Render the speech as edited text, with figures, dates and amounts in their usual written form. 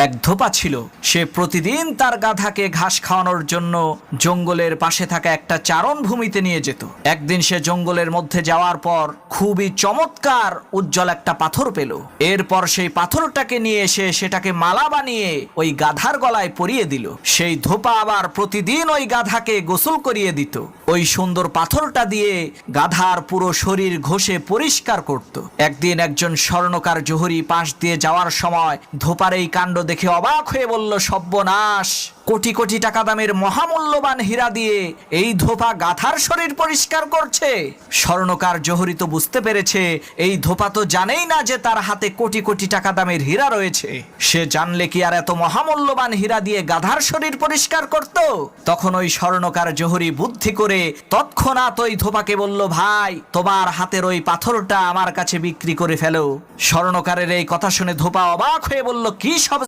এক ধোপা ছিল। সে প্রতিদিন তার গাধাকে ঘাস খাওয়ানোর জন্য জঙ্গলের পাশে থাকা একটা চারণ ভূমিতে নিয়ে যেত। একদিন সে জঙ্গলের মধ্যে যাওয়ার পর খুবই চমৎকার উজ্জ্বল একটা পাথর পেল। এরপর সেই পাথরটাকে নিয়ে এসে সেটাকে মালা বানিয়ে ওই গাধার গলায় পরিয়ে দিল। সেই ধোপা আবার প্রতিদিন ওই গাধাকে গোসল করিয়ে দিত। ওই সুন্দর পাথরটা দিয়ে গাধার পুরো শরীর ঘষে পরিষ্কার করত। একদিন একজন স্বর্ণকার জহুরি পাশ দিয়ে যাওয়ার সময় ধোপার এই কাণ্ড দেখে অবাক হয়ে বলল, সর্বনাশ, কোটি কোটি টাকা দামের মহামূল্যবান হীরা দিয়ে এই ধোপা গাধার শরীর পরিষ্কার করছে। স্বর্ণকার জহুরি তো বুঝতে পেরেছে এই ধোপা তো জানেই না যে তার হাতে কোটি কোটি টাকা দামের হীরা রয়েছে। সে জানলে কি আর এত মহামূল্যবান হীরা দিয়ে গাধার শরীর পরিষ্কার করত? তখন ওই স্বর্ণকার জহুরি বুদ্ধি করে তৎক্ষণাৎ ওই ধোপাকে বলল, ভাই, তোমার হাতের ওই পাথরটা আমার কাছে বিক্রি করে ফেলো। স্বর্ণকারের এই কথা শুনে ধোপা অবাক হয়ে বলল, কি সব